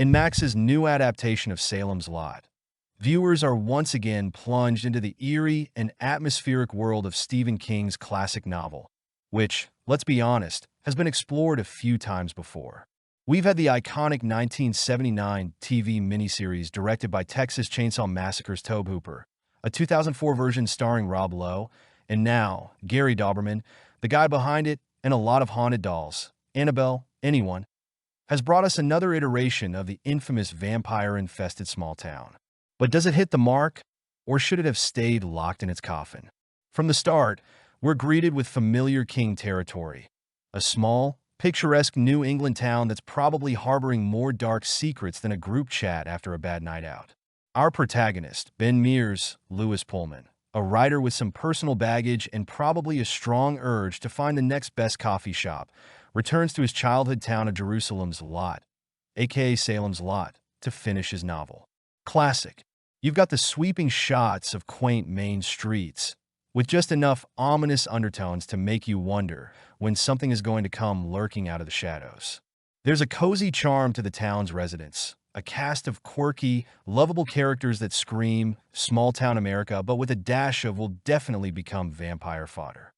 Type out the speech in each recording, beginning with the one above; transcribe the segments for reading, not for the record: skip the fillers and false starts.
In Max's new adaptation of Salem's Lot, viewers are once again plunged into the eerie and atmospheric world of Stephen King's classic novel, which, let's be honest, has been explored a few times before. We've had the iconic 1979 TV miniseries directed by Texas Chainsaw Massacre's Tobe Hooper, a 2004 version starring Rob Lowe, and now Gary Dauberman, the guy behind it, and a lot of haunted dolls, Annabelle, anyone, has brought us another iteration of the infamous vampire-infested small town. But does it hit the mark, or should it have stayed locked in its coffin? From the start, we're greeted with familiar King territory, a small, picturesque New England town that's probably harboring more dark secrets than a group chat after a bad night out. Our protagonist, Ben Mears, Lewis Pullman, a writer with some personal baggage and probably a strong urge to find the next best coffee shop, returns to his childhood town of Jerusalem's Lot, aka Salem's Lot, to finish his novel. Classic. You've got the sweeping shots of quaint main streets, with just enough ominous undertones to make you wonder when something is going to come lurking out of the shadows. There's a cozy charm to the town's residents, a cast of quirky, lovable characters that scream small-town America, but with a dash of will definitely become vampire fodder.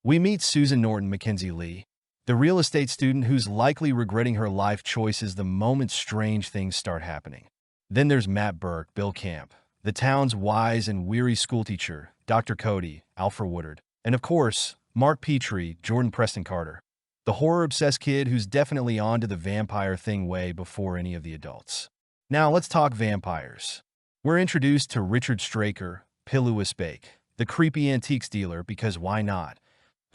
We meet Susan Norton Mackenzie Lee, the real estate student who's likely regretting her life choices the moment strange things start happening. Then there's Matt Burke, Bill Camp, the town's wise and weary schoolteacher, Dr. Cody, Alfred Woodard, and of course, Mark Petrie, Jordan Preston Carter, the horror-obsessed kid who's definitely onto the vampire thing way before any of the adults. Now let's talk vampires. We're introduced to Richard Straker, Pilouis Bake, the creepy antiques dealer, because why not,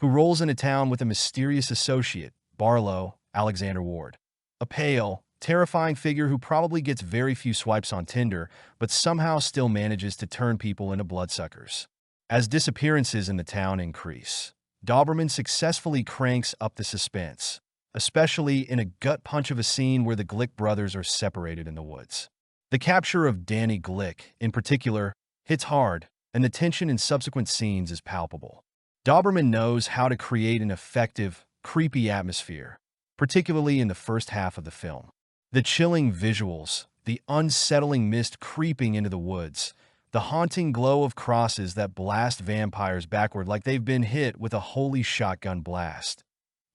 who rolls into town with a mysterious associate, Barlow, Alexander Ward, a pale, terrifying figure who probably gets very few swipes on Tinder, but somehow still manages to turn people into bloodsuckers. As disappearances in the town increase, Dauberman successfully cranks up the suspense, especially in a gut punch of a scene where the Glick brothers are separated in the woods. The capture of Danny Glick, in particular, hits hard, and the tension in subsequent scenes is palpable. Dauberman knows how to create an effective, creepy atmosphere, particularly in the first half of the film. The chilling visuals, the unsettling mist creeping into the woods, the haunting glow of crosses that blast vampires backward like they've been hit with a holy shotgun blast.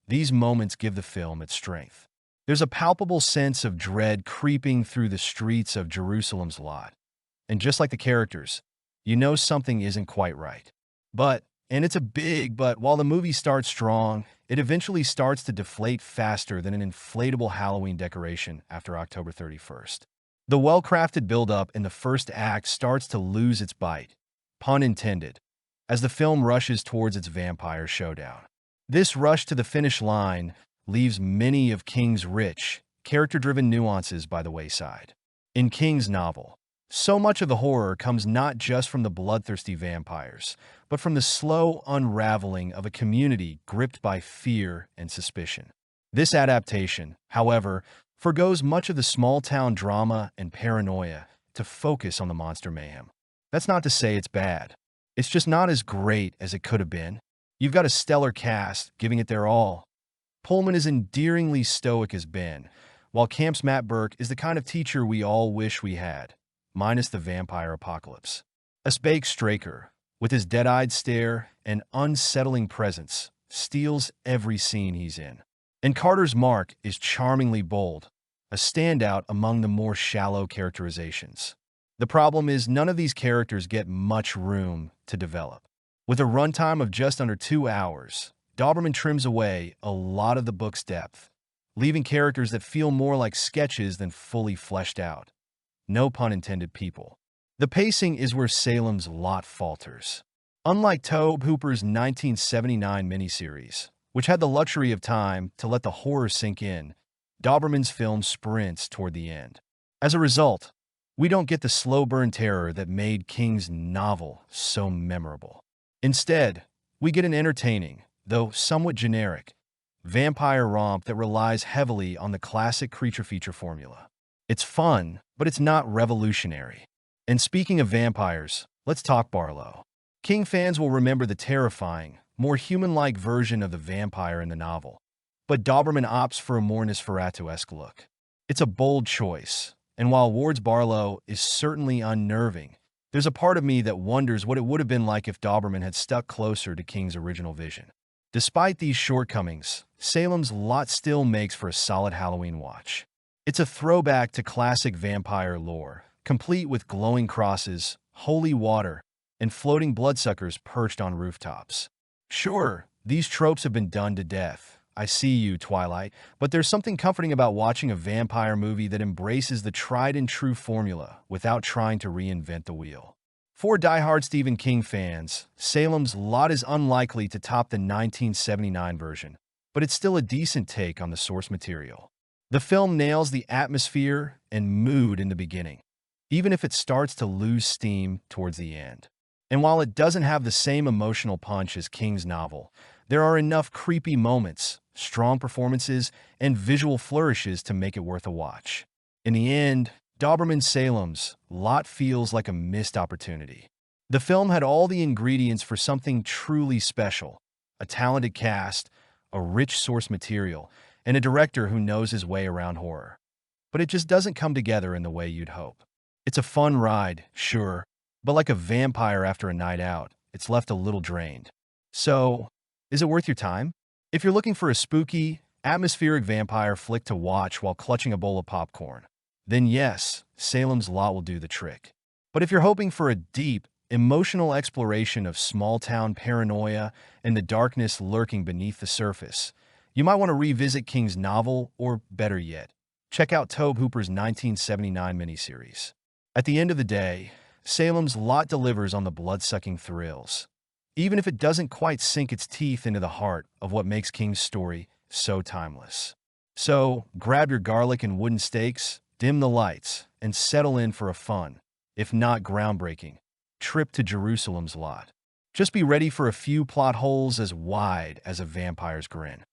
These moments give the film its strength. There's a palpable sense of dread creeping through the streets of Jerusalem's Lot. And just like the characters, you know something isn't quite right. And it's a big but, while the movie starts strong, it eventually starts to deflate faster than an inflatable Halloween decoration after October 31st. The well-crafted build-up in the first act starts to lose its bite, pun intended, as the film rushes towards its vampire showdown. This rush to the finish line leaves many of King's rich, character-driven nuances by the wayside. In King's novel, so much of the horror comes not just from the bloodthirsty vampires, but from the slow unraveling of a community gripped by fear and suspicion. This adaptation, however, forgoes much of the small-town drama and paranoia to focus on the monster mayhem. That's not to say it's bad. It's just not as great as it could have been. You've got a stellar cast giving it their all. Pullman is endearingly stoic as Ben, while Camp's Matt Burke is the kind of teacher we all wish we had, minus the vampire apocalypse. Asbake Straker, with his dead-eyed stare and unsettling presence, steals every scene he's in. And Carter's Mark is charmingly bold, a standout among the more shallow characterizations. The problem is none of these characters get much room to develop. With a runtime of just under 2 hours, Dauberman trims away a lot of the book's depth, leaving characters that feel more like sketches than fully fleshed out. No pun intended, people. The pacing is where Salem's Lot falters. Unlike Tobe Hooper's 1979 miniseries, which had the luxury of time to let the horror sink in, Dauberman's film sprints toward the end. As a result, we don't get the slow burn terror that made King's novel so memorable. Instead, we get an entertaining, though somewhat generic, vampire romp that relies heavily on the classic creature feature formula. It's fun, but it's not revolutionary. And speaking of vampires, let's talk Barlow. King fans will remember the terrifying, more human-like version of the vampire in the novel, but Dauberman opts for a more Nosferatu-esque look. It's a bold choice, and while Ward's Barlow is certainly unnerving, there's a part of me that wonders what it would have been like if Dauberman had stuck closer to King's original vision. Despite these shortcomings, Salem's Lot still makes for a solid Halloween watch. It's a throwback to classic vampire lore, complete with glowing crosses, holy water, and floating bloodsuckers perched on rooftops. Sure, these tropes have been done to death. I see you, Twilight, but there's something comforting about watching a vampire movie that embraces the tried-and-true formula without trying to reinvent the wheel. For die-hard Stephen King fans, Salem's Lot is unlikely to top the 1979 version, but it's still a decent take on the source material. The film nails the atmosphere and mood in the beginning, even if it starts to lose steam towards the end. And while it doesn't have the same emotional punch as King's novel, there are enough creepy moments, strong performances, and visual flourishes to make it worth a watch. In the end, Dauberman's Salem's Lot feels like a missed opportunity. The film had all the ingredients for something truly special: a talented cast, a rich source material, and a director who knows his way around horror. But it just doesn't come together in the way you'd hope. It's a fun ride, sure, but like a vampire after a night out, it's left a little drained. So, is it worth your time? If you're looking for a spooky, atmospheric vampire flick to watch while clutching a bowl of popcorn, then yes, Salem's Lot will do the trick. But if you're hoping for a deep, emotional exploration of small-town paranoia and the darkness lurking beneath the surface, you might want to revisit King's novel, or better yet, check out Tobe Hooper's 1979 miniseries. At the end of the day, Salem's Lot delivers on the blood-sucking thrills, even if it doesn't quite sink its teeth into the heart of what makes King's story so timeless. So, grab your garlic and wooden stakes, dim the lights, and settle in for a fun, if not groundbreaking, trip to Jerusalem's Lot. Just be ready for a few plot holes as wide as a vampire's grin.